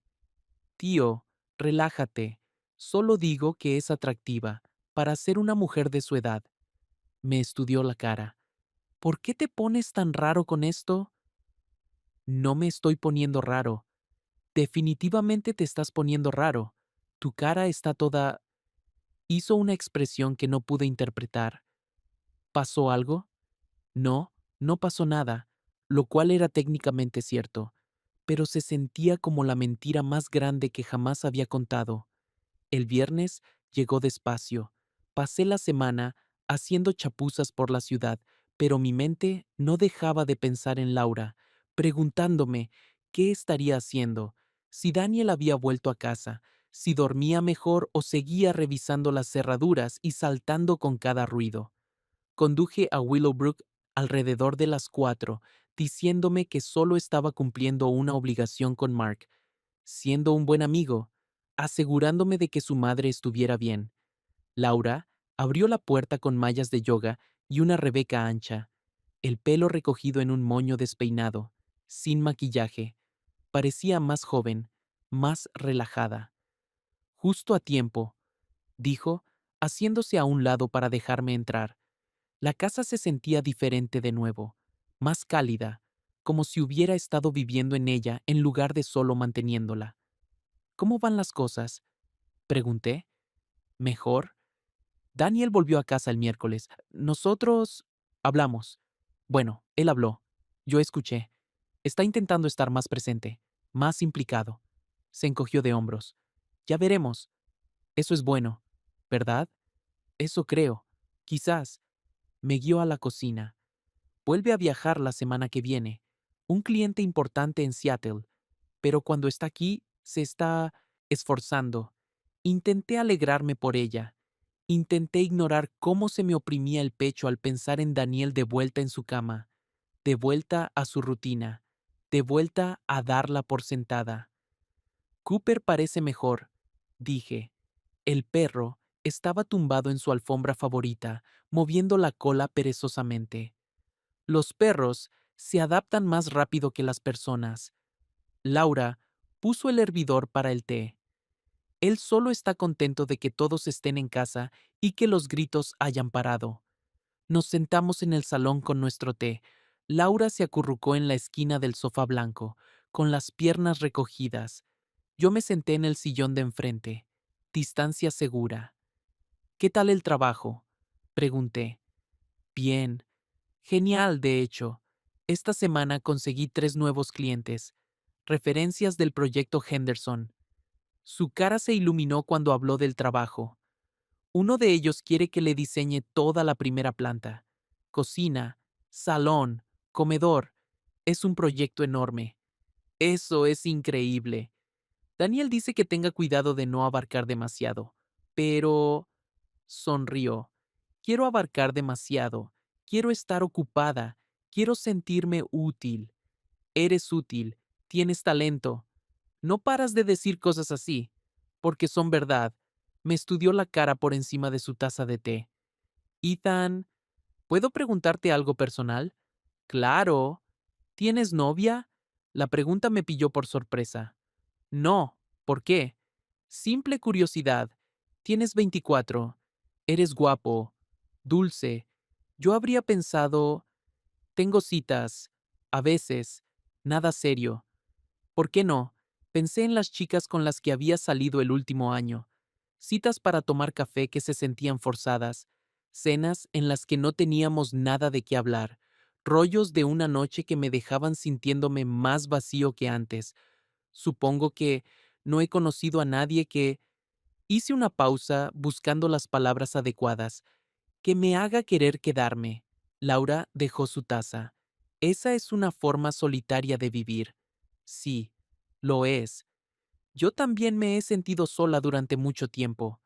Tío, relájate. Solo digo que es atractiva. para ser una mujer de su edad. Me estudió la cara. ¿Por qué te pones tan raro con esto? No me estoy poniendo raro. Definitivamente te estás poniendo raro. Tu cara está toda... Hizo una expresión que no pude interpretar. ¿Pasó algo? No, no pasó nada, lo cual era técnicamente cierto, pero se sentía como la mentira más grande que jamás había contado. El viernes llegó despacio. Pasé la semana haciendo chapuzas por la ciudad, pero mi mente no dejaba de pensar en Laura, preguntándome qué estaría haciendo, si Daniel había vuelto a casa, si dormía mejor o seguía revisando las cerraduras y saltando con cada ruido. Conduje a Willowbrook alrededor de las 4, diciéndome que solo estaba cumpliendo una obligación con Mark, siendo un buen amigo, asegurándome de que su madre estuviera bien. Laura abrió la puerta con mallas de yoga y una rebeca ancha, el pelo recogido en un moño despeinado, sin maquillaje. Parecía más joven, más relajada. Justo a tiempo, dijo, haciéndose a un lado para dejarme entrar. La casa se sentía diferente de nuevo, más cálida, como si hubiera estado viviendo en ella en lugar de solo manteniéndola. ¿Cómo van las cosas? Pregunté. ¿Mejor? Daniel volvió a casa el miércoles. Nosotros... hablamos. Bueno, él habló. Yo escuché. Está intentando estar más presente, más implicado. Se encogió de hombros. Ya veremos. Eso es bueno, ¿verdad? Eso creo. Quizás. Me guió a la cocina. Vuelve a viajar la semana que viene. Un cliente importante en Seattle. Pero cuando está aquí, se está esforzando. Intenté alegrarme por ella. Intenté ignorar cómo se me oprimía el pecho al pensar en Daniel de vuelta en su cama, de vuelta a su rutina, de vuelta a darla por sentada. Cooper parece mejor, dije. El perro estaba tumbado en su alfombra favorita, moviendo la cola perezosamente. Los perros se adaptan más rápido que las personas. Laura puso el hervidor para el té. Él solo está contento de que todos estén en casa y que los gritos hayan parado. Nos sentamos en el salón con nuestro té. Laura se acurrucó en la esquina del sofá blanco, con las piernas recogidas. Yo me senté en el sillón de enfrente. Distancia segura. ¿Qué tal el trabajo? Pregunté. Bien. Genial, de hecho. Esta semana conseguí 3 nuevos clientes. Referencias del proyecto Henderson. Su cara se iluminó cuando habló del trabajo. Uno de ellos quiere que le diseñe toda la primera planta. Cocina, salón, comedor. Es un proyecto enorme. Eso es increíble. Daniel dice que tenga cuidado de no abarcar demasiado. Pero... sonrió. Quiero abarcar demasiado. Quiero estar ocupada. Quiero sentirme útil. Eres útil. Tienes talento. No paras de decir cosas así, porque son verdad. Me estudió la cara por encima de su taza de té. Ethan, ¿puedo preguntarte algo personal? Claro. ¿Tienes novia? La pregunta me pilló por sorpresa. No. ¿Por qué? Simple curiosidad. Tienes 24. Eres guapo. Dulce. Yo habría pensado... Tengo citas. A veces. Nada serio. ¿Por qué no? Pensé en las chicas con las que había salido el último año. Citas para tomar café que se sentían forzadas. Cenas en las que no teníamos nada de qué hablar. Rollos de una noche que me dejaban sintiéndome más vacío que antes. Supongo que no he conocido a nadie que... Hice una pausa buscando las palabras adecuadas. Que me haga querer quedarme. Laura dejó su taza. Esa es una forma solitaria de vivir. Sí, lo es. Yo también me he sentido sola durante mucho tiempo,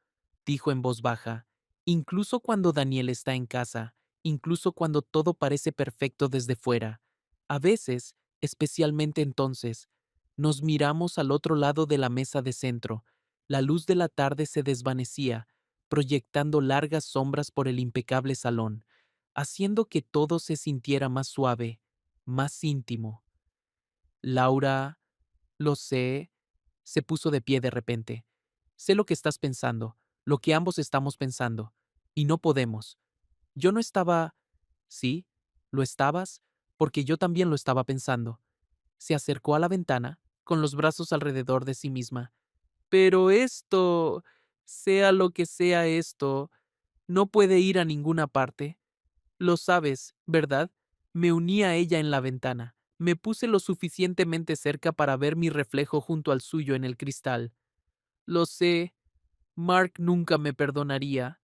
dijo en voz baja, incluso cuando Daniel está en casa, incluso cuando todo parece perfecto desde fuera. A veces, especialmente entonces, nos miramos al otro lado de la mesa de centro. La luz de la tarde se desvanecía, proyectando largas sombras por el impecable salón, haciendo que todo se sintiera más suave, más íntimo. Laura, lo sé, se puso de pie de repente. Sé lo que estás pensando, lo que ambos estamos pensando. y no podemos. Yo no estaba... Sí, lo estabas, porque yo también lo estaba pensando. Se acercó a la ventana, con los brazos alrededor de sí misma. Pero esto, sea lo que sea esto, no puede ir a ninguna parte. Lo sabes, ¿verdad? Me uní a ella en la ventana. Me puse lo suficientemente cerca para ver mi reflejo junto al suyo en el cristal. Lo sé, Mark nunca me perdonaría.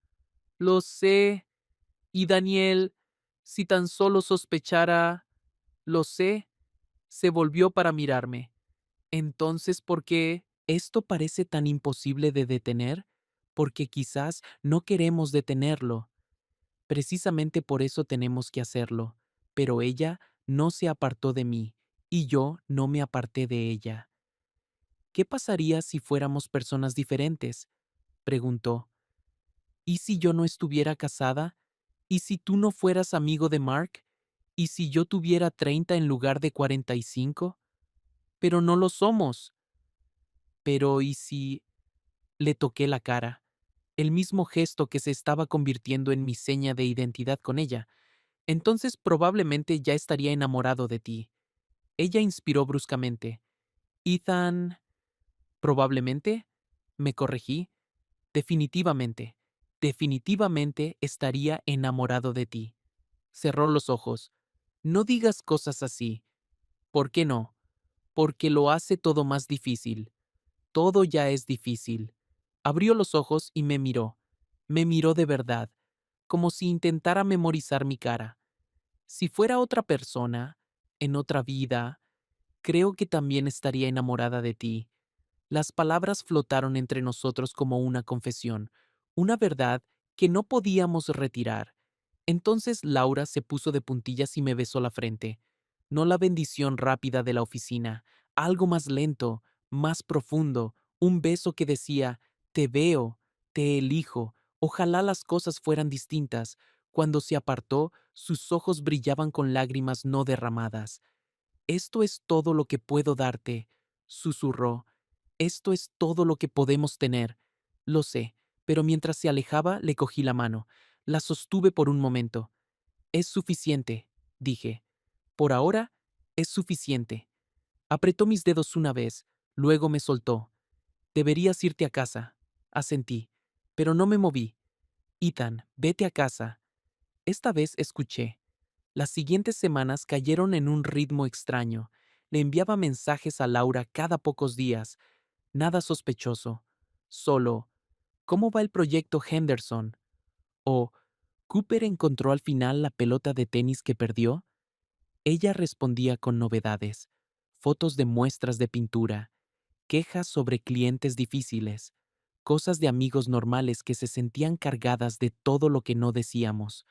Lo sé. Y Daniel, si tan solo sospechara... Lo sé. Se volvió para mirarme. Entonces, ¿por qué esto parece tan imposible de detener? Porque quizás no queremos detenerlo. Precisamente por eso tenemos que hacerlo. Pero ella no se apartó de mí, y yo no me aparté de ella. ¿Qué pasaría si fuéramos personas diferentes? Preguntó. ¿Y si yo no estuviera casada? ¿Y si tú no fueras amigo de Mark? ¿Y si yo tuviera 30 en lugar de 45? Pero no lo somos. Pero ¿y si... Le toqué la cara, el mismo gesto que se estaba convirtiendo en mi seña de identidad con ella. Entonces probablemente ya estaría enamorado de ti. Ella inspiró bruscamente. Ethan... Probablemente, me corregí. Definitivamente, definitivamente estaría enamorado de ti. Cerró los ojos. No digas cosas así. ¿Por qué no? Porque lo hace todo más difícil. Todo ya es difícil. Abrió los ojos y me miró. Me miró de verdad, como si intentara memorizar mi cara. Si fuera otra persona, en otra vida, creo que también estaría enamorada de ti. Las palabras flotaron entre nosotros como una confesión, una verdad que no podíamos retirar. Entonces Laura se puso de puntillas y me besó la frente. No la bendición rápida de la oficina, algo más lento, más profundo, un beso que decía, te veo, te elijo, ojalá las cosas fueran distintas. Cuando se apartó, sus ojos brillaban con lágrimas no derramadas. Esto es todo lo que puedo darte, susurró. Esto es todo lo que podemos tener. Lo sé, pero mientras se alejaba le cogí la mano. La sostuve por un momento. Es suficiente, dije. Por ahora, es suficiente. Apretó mis dedos una vez, luego me soltó. Deberías irte a casa, asentí, pero no me moví. Ethan, vete a casa. Esta vez escuché. Las siguientes semanas cayeron en un ritmo extraño. Le enviaba mensajes a Laura cada pocos días. Nada sospechoso. Solo, ¿cómo va el proyecto Henderson? O, ¿Cooper encontró al final la pelota de tenis que perdió? Ella respondía con novedades, fotos de muestras de pintura, quejas sobre clientes difíciles, cosas de amigos normales que se sentían cargadas de todo lo que no decíamos.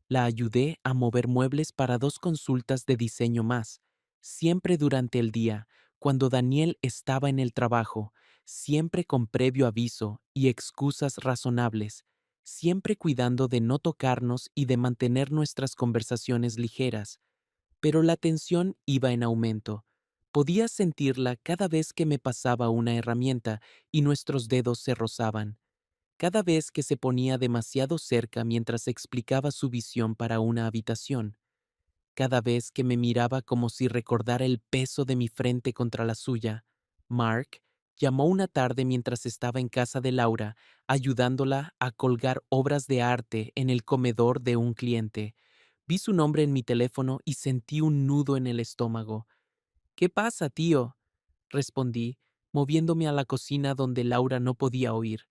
La ayudé a mover muebles para 2 consultas de diseño más, siempre durante el día, cuando Daniel estaba en el trabajo, siempre con previo aviso y excusas razonables, siempre cuidando de no tocarnos y de mantener nuestras conversaciones ligeras. Pero la tensión iba en aumento. Podía sentirla cada vez que me pasaba una herramienta y nuestros dedos se rozaban. Cada vez que se ponía demasiado cerca mientras explicaba su visión para una habitación, cada vez que me miraba como si recordara el peso de mi frente contra la suya. Mark llamó una tarde mientras estaba en casa de Laura, ayudándola a colgar obras de arte en el comedor de un cliente. Vi su nombre en mi teléfono y sentí un nudo en el estómago. ¿Qué pasa, tío? Respondí, moviéndome a la cocina donde Laura no podía oír.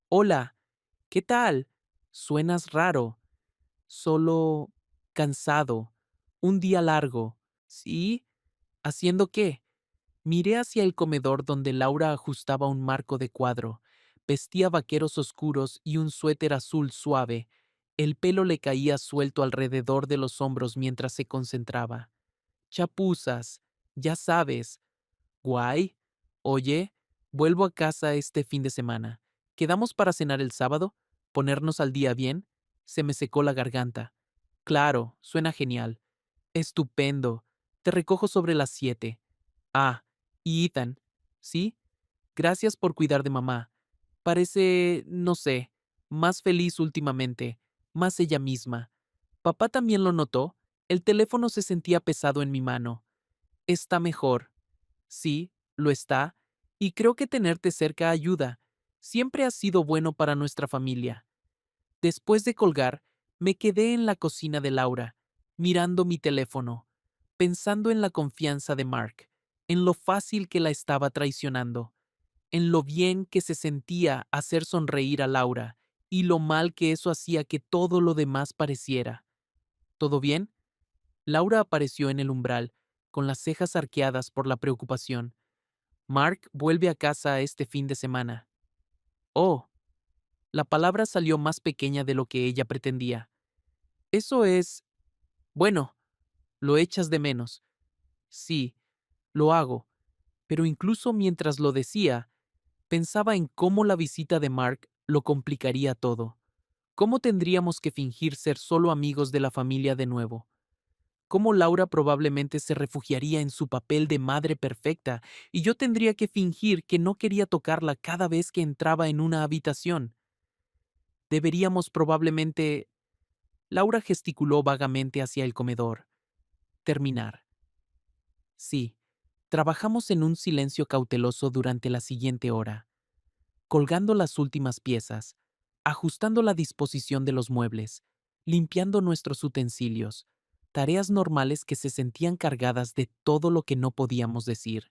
Hola, ¿qué tal? Suenas raro. Solo cansado. Un día largo. ¿Sí? ¿Haciendo qué? Miré hacia el comedor donde Laura ajustaba un marco de cuadro. Vestía vaqueros oscuros y un suéter azul suave. El pelo le caía suelto alrededor de los hombros mientras se concentraba. Chapuzas, ya sabes. Guay. Oye, vuelvo a casa este fin de semana. ¿Quedamos para cenar el sábado? ¿Ponernos al día bien? Se me secó la garganta. Claro, suena genial. Estupendo. Te recojo sobre las 7. Ah, y Ethan. ¿Sí? Gracias por cuidar de mamá. Parece, no sé, más feliz últimamente, más ella misma. Papá también lo notó. El teléfono se sentía pesado en mi mano. Está mejor. Sí, lo está. Y creo que tenerte cerca ayuda. Siempre ha sido bueno para nuestra familia. Después de colgar, me quedé en la cocina de Laura, mirando mi teléfono, pensando en la confianza de Mark, en lo fácil que la estaba traicionando, en lo bien que se sentía hacer sonreír a Laura y lo mal que eso hacía que todo lo demás pareciera. ¿Todo bien? Laura apareció en el umbral, con las cejas arqueadas por la preocupación. Mark vuelve a casa este fin de semana. Oh, la palabra salió más pequeña de lo que ella pretendía. Eso es... Bueno, lo echas de menos. Sí, lo hago, pero incluso mientras lo decía, pensaba en cómo la visita de Mark lo complicaría todo. ¿Cómo tendríamos que fingir ser solo amigos de la familia de nuevo? ¿Cómo Laura probablemente se refugiaría en su papel de madre perfecta y yo tendría que fingir que no quería tocarla cada vez que entraba en una habitación? Deberíamos probablemente... Laura gesticuló vagamente hacia el comedor. Terminar. Sí, trabajamos en un silencio cauteloso durante la siguiente hora, colgando las últimas piezas, ajustando la disposición de los muebles, limpiando nuestros utensilios, tareas normales que se sentían cargadas de todo lo que no podíamos decir.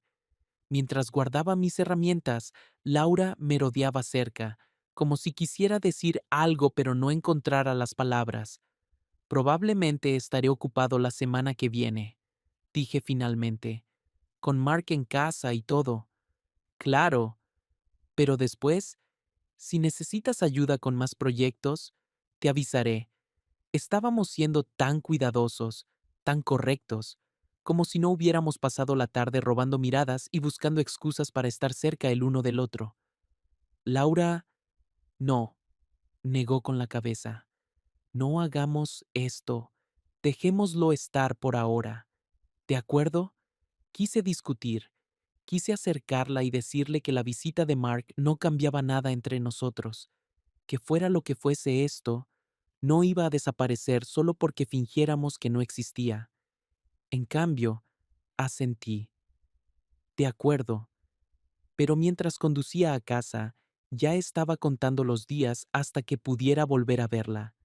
Mientras guardaba mis herramientas, Laura merodeaba cerca, como si quisiera decir algo pero no encontrara las palabras. Probablemente estaré ocupado la semana que viene, dije finalmente, con Mark en casa y todo. Claro, pero después, si necesitas ayuda con más proyectos, te avisaré. Estábamos siendo tan cuidadosos, tan correctos, como si no hubiéramos pasado la tarde robando miradas y buscando excusas para estar cerca el uno del otro. Laura, no, negó con la cabeza. No hagamos esto. Dejémoslo estar por ahora. ¿De acuerdo? Quise discutir. Quise acercarla y decirle que la visita de Mark no cambiaba nada entre nosotros, que fuera lo que fuese esto, no iba a desaparecer solo porque fingiéramos que no existía. En cambio, asentí. De acuerdo, pero mientras conducía a casa, ya estaba contando los días hasta que pudiera volver a verla.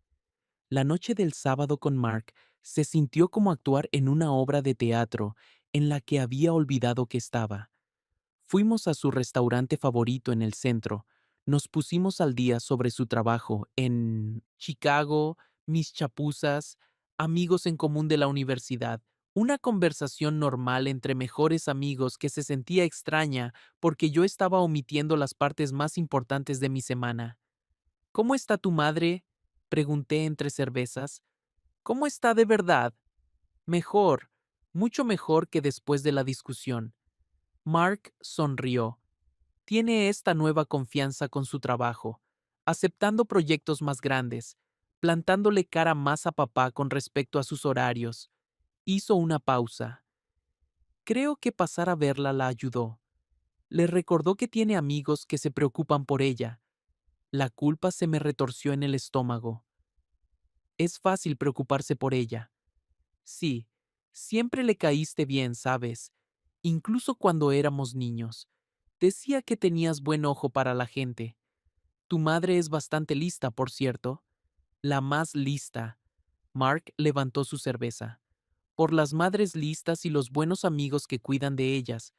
La noche del sábado con Mark se sintió como actuar en una obra de teatro en la que había olvidado que estaba. Fuimos a su restaurante favorito en el centro, nos pusimos al día sobre su trabajo en Chicago, mis chapuzas, amigos en común de la universidad, una conversación normal entre mejores amigos que se sentía extraña porque yo estaba omitiendo las partes más importantes de mi semana. ¿Cómo está tu madre? Pregunté entre cervezas. ¿Cómo está de verdad? Mejor, mucho mejor que después de la discusión. Mark sonrió. Tiene esta nueva confianza con su trabajo, aceptando proyectos más grandes, plantándole cara más a papá con respecto a sus horarios. Hizo una pausa. Creo que pasar a verla la ayudó. Le recordó que tiene amigos que se preocupan por ella. La culpa se me retorció en el estómago. Es fácil preocuparse por ella. Sí, siempre le caíste bien, ¿sabes? Incluso cuando éramos niños. Decía que tenías buen ojo para la gente. Tu madre es bastante lista, por cierto. La más lista. Mark levantó su cerveza. Por las madres listas y los buenos amigos que cuidan de ellas.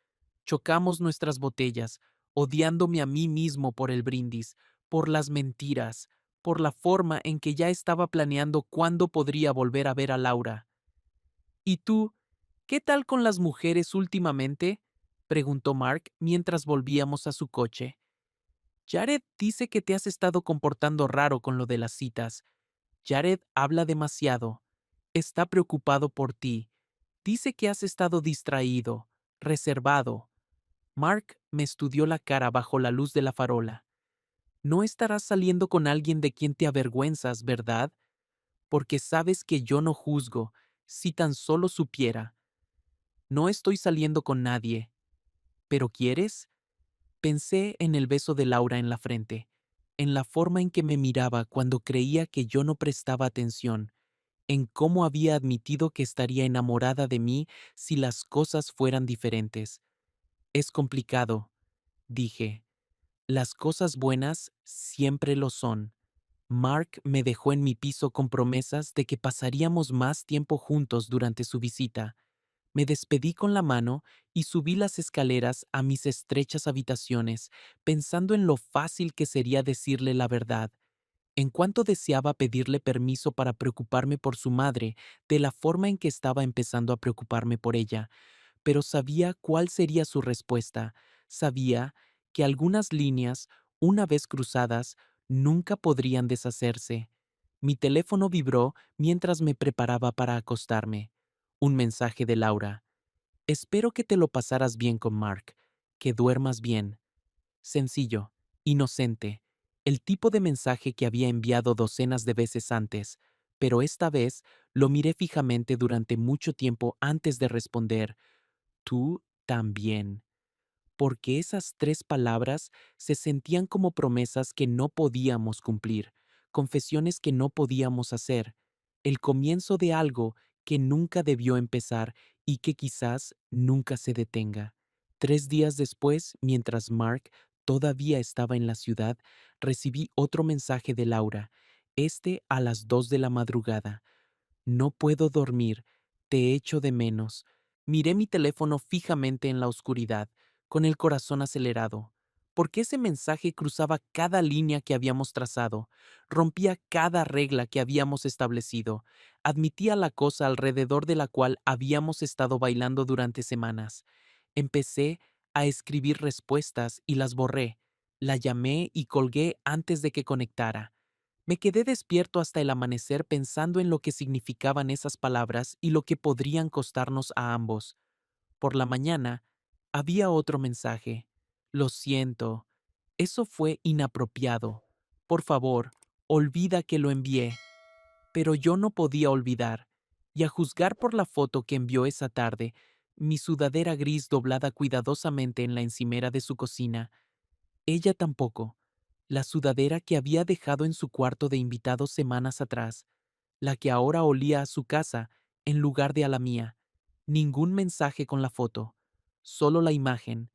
Chocamos nuestras botellas, odiándome a mí mismo por el brindis, por las mentiras, por la forma en que ya estaba planeando cuándo podría volver a ver a Laura. ¿Y tú, qué tal con las mujeres últimamente? Preguntó Mark mientras volvíamos a su coche. Jared dice que te has estado comportando raro con lo de las citas. Jared habla demasiado. Está preocupado por ti. Dice que has estado distraído, reservado. Mark me estudió la cara bajo la luz de la farola. No estarás saliendo con alguien de quien te avergüenzas, ¿verdad? Porque sabes que yo no juzgo, si tan solo supiera. No estoy saliendo con nadie. ¿Pero quieres? Pensé en el beso de Laura en la frente. en la forma en que me miraba cuando creía que yo no prestaba atención, en cómo había admitido que estaría enamorada de mí si las cosas fueran diferentes. Es complicado, dije. Las cosas buenas siempre lo son. Mark me dejó en mi piso con promesas de que pasaríamos más tiempo juntos durante su visita. Me despedí con la mano y subí las escaleras a mis estrechas habitaciones, pensando en lo fácil que sería decirle la verdad. En cuanto deseaba pedirle permiso para preocuparme por su madre, de la forma en que estaba empezando a preocuparme por ella, pero sabía cuál sería su respuesta. Sabía que algunas líneas, una vez cruzadas, nunca podrían deshacerse. Mi teléfono vibró mientras me preparaba para acostarme. Un mensaje de Laura. Espero que te lo pasaras bien con Mark, que duermas bien. Sencillo, inocente, el tipo de mensaje que había enviado docenas de veces antes, pero esta vez lo miré fijamente durante mucho tiempo antes de responder. Tú también, porque esas 3 palabras se sentían como promesas que no podíamos cumplir, confesiones que no podíamos hacer, el comienzo de algo que nunca debió empezar y que quizás nunca se detenga. 3 días después, mientras Mark todavía estaba en la ciudad, recibí otro mensaje de Laura, este a las 2 de la madrugada. No puedo dormir, te echo de menos. Miré mi teléfono fijamente en la oscuridad, con el corazón acelerado, porque ese mensaje cruzaba cada línea que habíamos trazado, rompía cada regla que habíamos establecido, admitía la cosa alrededor de la cual habíamos estado bailando durante semanas. Empecé a escribir respuestas y las borré. La llamé y colgué antes de que conectara. Me quedé despierto hasta el amanecer pensando en lo que significaban esas palabras y lo que podrían costarnos a ambos. Por la mañana, había otro mensaje. Lo siento. Eso fue inapropiado. Por favor, olvida que lo envié. Pero yo no podía olvidar, y a juzgar por la foto que envió esa tarde, mi sudadera gris doblada cuidadosamente en la encimera de su cocina, ella tampoco. La sudadera que había dejado en su cuarto de invitados semanas atrás, la que ahora olía a su casa en lugar de a la mía. Ningún mensaje con la foto, solo la imagen.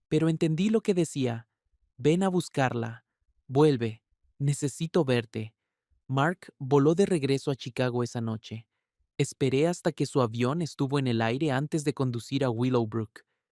Pero entendí lo que decía. Ven a buscarla. Vuelve. Necesito verte. Mark voló de regreso a Chicago esa noche. Esperé hasta que su avión estuvo en el aire antes de conducir a Willowbrook.